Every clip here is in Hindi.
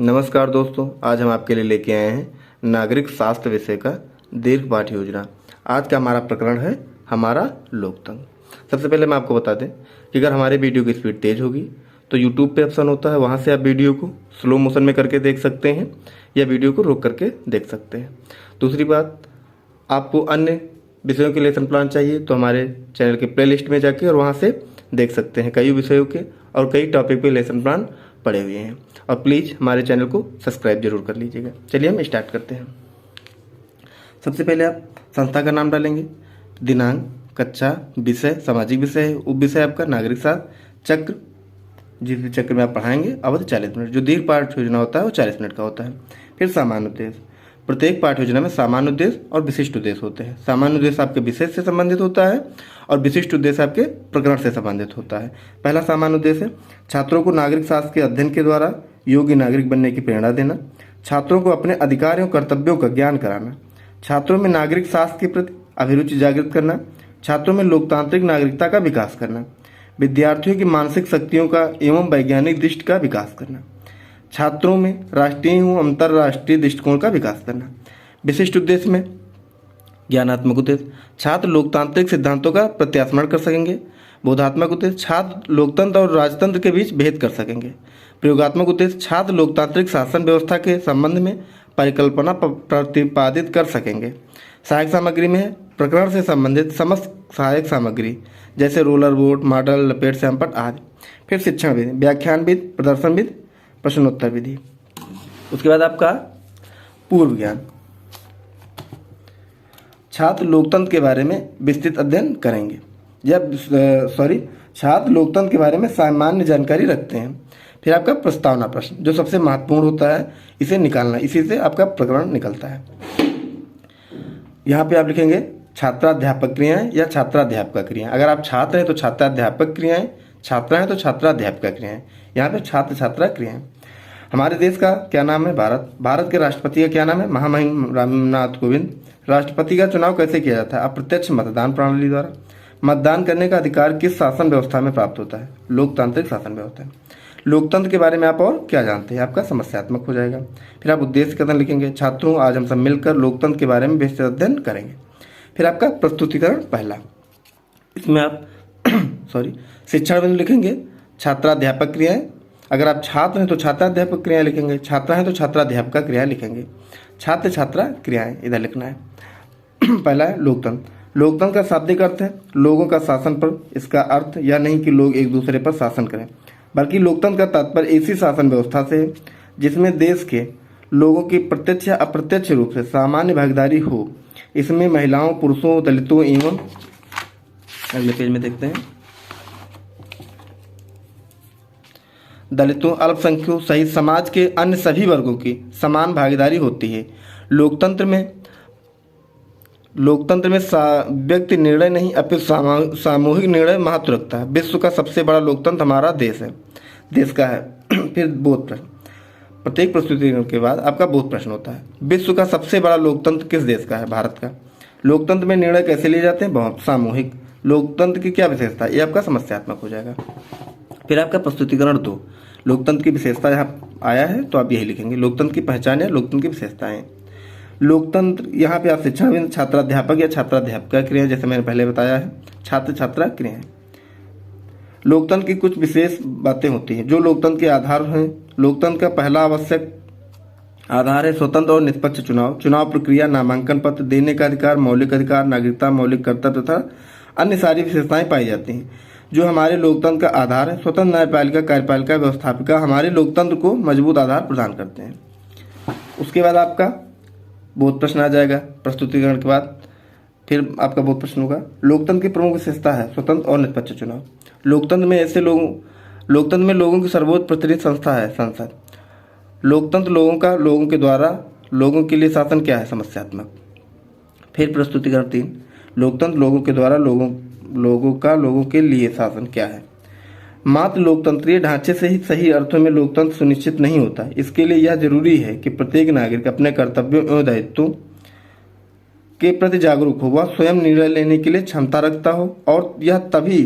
नमस्कार दोस्तों, आज हम आपके लिए लेके आए हैं नागरिक शास्त्र विषय का दीर्घ पाठ योजना। आज का हमारा प्रकरण है हमारा लोकतंत्र। सबसे पहले मैं आपको बता दें कि अगर हमारे वीडियो की स्पीड तेज़ होगी तो यूट्यूब पे ऑप्शन होता है, वहाँ से आप वीडियो को स्लो मोशन में करके देख सकते हैं या वीडियो को रोक करके देख सकते हैं। दूसरी बात, आपको अन्य विषयों के लेसन प्लान चाहिए तो हमारे चैनल के प्लेलिस्ट में जाके और वहाँ से देख सकते हैं। कई विषयों के और कई टॉपिक पे लेसन प्लान पड़े हुए हैं। और प्लीज़ हमारे चैनल को सब्सक्राइब जरूर कर लीजिएगा। चलिए हम स्टार्ट करते हैं। सबसे पहले आप संस्था का नाम डालेंगे, दिनांक, कक्षा, विषय, सामाजिक विषय है, उप विषय आपका नागरिक शास्त्र, चक्र, जिस भी चक्र में आप पढ़ाएंगे, अवधि 40 मिनट। जो दीर्घ पाठ योजना होता है वो 40 मिनट का होता है। फिर सामान्य उद्देश्य, प्रत्येक पाठ योजना में सामान्य उद्देश्य और विशिष्ट उद्देश्य होते हैं। सामान्य उद्देश्य आपके विषय से संबंधित होता है और विशिष्ट उद्देश्य आपके प्रकरण से संबंधित होता है। पहला सामान्य उद्देश्य, छात्रों को नागरिक शास्त्र के अध्ययन के द्वारा योग्य नागरिक बनने की प्रेरणा देना, छात्रों को अपने अधिकारों और कर्तव्यों का ज्ञान कराना, छात्रों में नागरिक शास्त्र के प्रति अभिरुचि जागृत करना, छात्रों में लोकतांत्रिक नागरिकता का विकास करना, विद्यार्थियों की मानसिक शक्तियों का एवं वैज्ञानिक दृष्टि का विकास करना, छात्रों में राष्ट्रीय एवं अंतर्राष्ट्रीय दृष्टिकोण का विकास करना। विशिष्ट उद्देश्य में ज्ञानात्मक उद्देश्य, छात्र लोकतांत्रिक सिद्धांतों का प्रत्यास्मरण कर सकेंगे। बोधात्मक उद्देश्य, छात्र लोकतंत्र और राजतंत्र के बीच भेद कर सकेंगे। प्रयोगात्मक उद्देश्य, छात्र लोकतांत्रिक शासन व्यवस्था के संबंध में परिकल्पना प्रतिपादित कर सकेंगे। सहायक सामग्री में है प्रकरण से संबंधित समस्त सहायक सामग्री जैसे रोलर बोर्ड, मॉडल, लपेट, सैंपल आदि। फिर शिक्षण विधि, व्याख्यान विधि, प्रदर्शन विधि, प्रश्नोत्तर विधि। उसके बाद आपका पूर्व ज्ञान, छात्र लोकतंत्र के बारे में विस्तृत अध्ययन करेंगे या छात्र लोकतंत्र के बारे में सामान्य जानकारी रखते हैं। फिर आपका प्रस्तावना प्रश्न, जो सबसे महत्वपूर्ण होता है, इसे निकालना, इसी से आपका प्रकरण निकलता है। यहाँ पे आप लिखेंगे छात्राध्यापक क्रियाएं या छात्राध्यापक क्रियाएं। अगर आप छात्र हैं तो छात्राध्यापक क्रियाएं, छात्रा हैं तो छात्राध्यापक क्रियाएं। यहाँ पे छात्र छात्रा क्रियाएं। हमारे देश का क्या नाम है? भारत। भारत के राष्ट्रपति का क्या नाम है? महामहिम रामनाथ कोविंद। राष्ट्रपति का चुनाव कैसे किया जाता है? अप्रत्यक्ष मतदान प्रणाली द्वारा। मतदान करने का अधिकार किस शासन व्यवस्था में प्राप्त होता है? लोकतांत्रिक शासन व्यवस्था। लोकतंत्र के बारे में आप और क्या जानते हैं? आपका समस्यात्मक हो जाएगा। फिर आप उद्देश्य कथन लिखेंगे, छात्रों आज हम सब मिलकर लोकतंत्र के बारे में विस्तृत अध्ययन करेंगे। फिर आपका प्रस्तुतिकरण पहला, इसमें आप शिक्षण बिंदु लिखेंगे, छात्राध्यापक क्रियाएं। अगर आप छात्र हैं तो छात्राध्यापक क्रियाएं लिखेंगे, छात्रा हैं तो छात्राध्यापक क्रिया लिखेंगे। छात्र छात्रा क्रियाएं इधर लिखना है। पहला है लोकतंत्र। लोकतंत्र का शाब्दिक अर्थ है लोगों का शासन पर। इसका अर्थ यह नहीं कि लोग एक दूसरे पर शासन करें, बल्कि लोकतंत्र का तात्पर्य ऐसी शासन व्यवस्था से है जिसमें देश के लोगों की प्रत्यक्ष या अप्रत्यक्ष रूप से सामान्य भागीदारी हो। इसमें महिलाओं, पुरुषों, दलितों एवं अगले पेज में देखते हैं, दलितों, अल्पसंख्यकों सहित समाज के अन्य सभी वर्गों की समान भागीदारी होती है। लोकतंत्र में व्यक्ति निर्णय नहीं अपितु सामूहिक निर्णय महत्व रखता है। विश्व का सबसे बड़ा लोकतंत्र हमारा देश का है। फिर बोध प्रश्न, प्रत्येक प्रस्तुतिकरण के बाद आपका बोध प्रश्न होता है। विश्व का सबसे बड़ा लोकतंत्र किस देश का है? भारत का। लोकतंत्र में निर्णय कैसे लिए जाते हैं? बहुत सामूहिक। लोकतंत्र की क्या विशेषता है? ये आपका समस्यात्मक हो जाएगा। फिर आपका प्रस्तुतिकरण 2, लोकतंत्र की विशेषता यहाँ आया है तो आप यही लिखेंगे, लोकतंत्र की पहचान या लोकतंत्र की विशेषताएं। लोकतंत्र, यहाँ पे आप शिक्षण बिंदु छात्राध्यापक या छात्राध्यापक क्रिया, जैसे मैंने पहले बताया है, छात्र छात्रा क्रियाएं। लोकतंत्र की कुछ विशेष बातें होती हैं जो लोकतंत्र के आधार हैं। लोकतंत्र का पहला आवश्यक आधार है स्वतंत्र और निष्पक्ष चुनाव। चुनाव प्रक्रिया, नामांकन पत्र देने का अधिकार, मौलिक अधिकार, नागरिकता, मौलिक कर्तव्य तथा अन्य सारी विशेषताएं पाई जाती हैं जो हमारे लोकतंत्र का आधार है। स्वतंत्र न्यायपालिका, कार्यपालिका, व्यवस्थापिका हमारे लोकतंत्र को मजबूत आधार प्रदान करते हैं। उसके बाद आपका बोध प्रश्न आ जाएगा प्रस्तुतिकरण के बाद। फिर आपका बोध प्रश्न होगा, लोकतंत्र की प्रमुख विशेषता है स्वतंत्र और निष्पक्ष चुनाव। लोकतंत्र में लोगों की सर्वोच्च प्रतिनिधि संस्था है संसद। लोकतंत्र लोगों के द्वारा लोगों के लिए शासन क्या है? समस्यात्मक। फिर प्रस्तुतिकरण 3, लोकतंत्र लोगों के द्वारा लोगों के लिए शासन क्या है? मात्र लोकतंत्रीय ढांचे से ही सही अर्थों में लोकतंत्र सुनिश्चित नहीं होता। इसके लिए यह जरूरी है कि प्रत्येक नागरिक अपने कर्तव्यों एवं दायित्वों के प्रति जागरूक हो, वह स्वयं निर्णय लेने के लिए क्षमता रखता हो, और यह तभी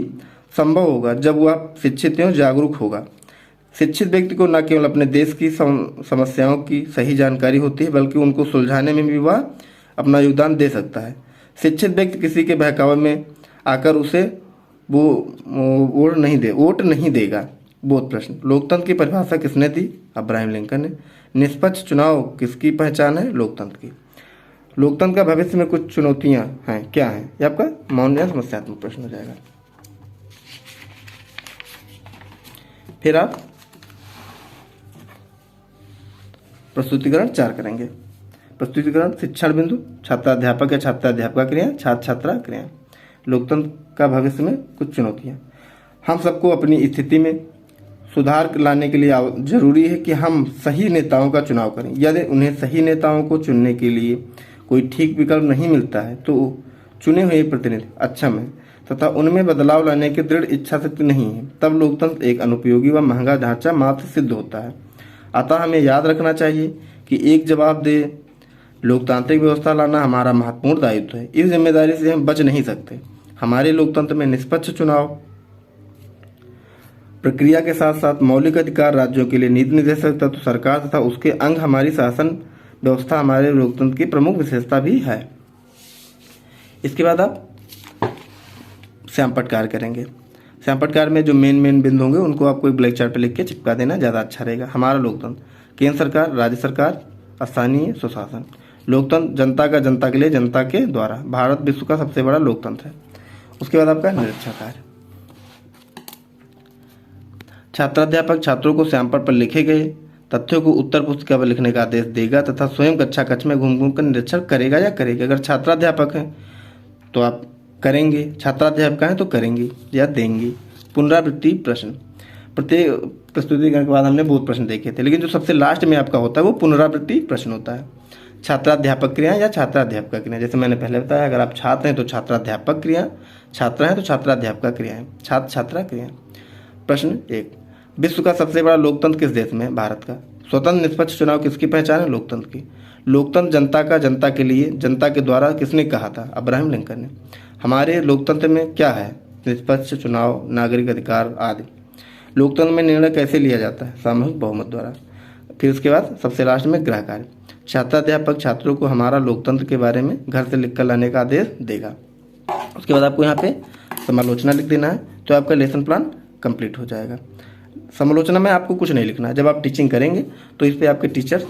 संभव होगा जब वह शिक्षित एवं जागरूक होगा। शिक्षित व्यक्ति को न केवल अपने देश की समस्याओं की सही जानकारी होती है, बल्कि उनको सुलझाने में भी वह अपना योगदान दे सकता है। शिक्षित व्यक्ति किसी के बहकावे में आकर उसे वो वोट नहीं देगा। बोध प्रश्न, लोकतंत्र की परिभाषा किसने दी? अब्राहम लिंकन ने। निष्पक्ष चुनाव किसकी पहचान है? लोकतंत्र की। लोकतंत्र का भविष्य में कुछ चुनौतियां हैं, क्या हैं? ये आपका मौन या समस्यात्मक प्रश्न हो जाएगा। फिर आप प्रस्तुतिकरण 4 करेंगे। प्रस्तुतिकरण, शिक्षण बिंदु, छात्राध्यापक या छात्राध्यापिका क्रिया, छात्र छात्रा क्रिया। लोकतंत्र का भविष्य में कुछ चुनौतियां। हम सबको अपनी स्थिति में सुधार लाने के लिए जरूरी है कि हम सही नेताओं का चुनाव करें। यदि उन्हें सही नेताओं को चुनने के लिए कोई ठीक विकल्प नहीं मिलता है तो चुने हुए प्रतिनिधि अक्षम है तथा उनमें बदलाव लाने की दृढ़ इच्छा शक्ति नहीं है, तब लोकतंत्र एक अनुपयोगी व महंगा ढांचा मात्र सिद्ध होता है। अतः हमें याद रखना चाहिए कि एक जवाबदेह लोकतांत्रिक व्यवस्था लाना हमारा महत्वपूर्ण दायित्व है। इस जिम्मेदारी से हम बच नहीं सकते। हमारे लोकतंत्र में निष्पक्ष चुनाव प्रक्रिया के साथ साथ मौलिक अधिकार, राज्यों के लिए नीति निर्देशक तत्व, सरकार तथा उसके अंग हमारी शासन व्यवस्था हमारे लोकतंत्र की प्रमुख विशेषता भी है। इसके बाद आप श्यामपटकार करेंगे। श्यामपटकार में जो मेन बिंदु होंगे उनको आपको एक ब्लैक चार्ट पर लिख के चिपका देना ज़्यादा अच्छा रहेगा। हमारा लोकतंत्र, केंद्र सरकार, राज्य सरकार, स्थानीय स्वशासन। लोकतंत्र जनता का, जनता के लिए, जनता के द्वारा। भारत विश्व का सबसे बड़ा लोकतंत्र है। उसके बाद आपका निरीक्षण कार्य। छात्राध्यापक छात्रों को श्यामपट पर लिखे गए तथ्यों को उत्तर पुस्तिका पर लिखने का आदेश देगा तथा स्वयं कक्षा कक्ष में घूम कर निरीक्षण करेगा या करेगी। अगर छात्राध्यापक हैं तो आप करेंगे, छात्राध्यापिका हैं तो करेंगी या देंगी। पुनरावृत्ति प्रश्न, प्रत्येक प्रस्तुतिकरण के बाद हमने बहुत प्रश्न देखे थे, लेकिन जो सबसे लास्ट में आपका होता है वो पुनरावृत्ति प्रश्न होता है। छात्राध्यापक क्रिया या छात्राध्यापिका क्रिया, जैसे मैंने पहले बताया, अगर आप छात्र हैं तो छात्राध्यापक क्रिया, छात्रा हैं तो छात्राध्यापिका क्रिया है, छात्र छात्रा क्रिया। प्रश्न 1, विश्व का सबसे बड़ा लोकतंत्र किस देश में है? भारत का। स्वतंत्र निष्पक्ष चुनाव किसकी पहचान है? लोकतंत्र की। लोकतंत्र जनता का, जनता के लिए, जनता के द्वारा किसने कहा था? अब्राहम लिंकन ने। हमारे लोकतंत्र में क्या है? निष्पक्ष चुनाव, नागरिक अधिकार आदि। लोकतंत्र में निर्णय कैसे लिया जाता है? सामूहिक बहुमत द्वारा। फिर उसके बाद सबसे लास्ट में गृह कार्य। छात्राध्यापक छात्रों को हमारा लोकतंत्र के बारे में घर से लिखकर लाने का आदेश देगा। उसके बाद आपको यहाँ पे समालोचना लिख देना है, तो आपका लेसन प्लान कंप्लीट हो जाएगा। समालोचना में आपको कुछ नहीं लिखना है। जब आप टीचिंग करेंगे तो इस पर आपके टीचर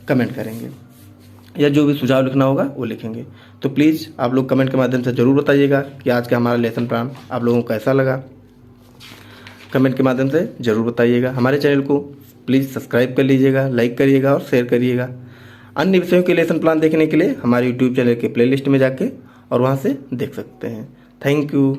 कमेंट करेंगे या जो भी सुझाव लिखना होगा वो लिखेंगे। तो प्लीज़ आप लोग कमेंट के माध्यम से ज़रूर बताइएगा कि आज का हमारा लेसन प्लान आप लोगों को कैसा लगा। कमेंट के माध्यम से ज़रूर बताइएगा। हमारे चैनल को प्लीज़ सब्सक्राइब कर लीजिएगा, लाइक करिएगा और शेयर करिएगा। अन्य विषयों के लेसन प्लान देखने के लिए हमारे यूट्यूब चैनल के प्लेलिस्ट में जाके और वहाँ से देख सकते हैं। Thank you.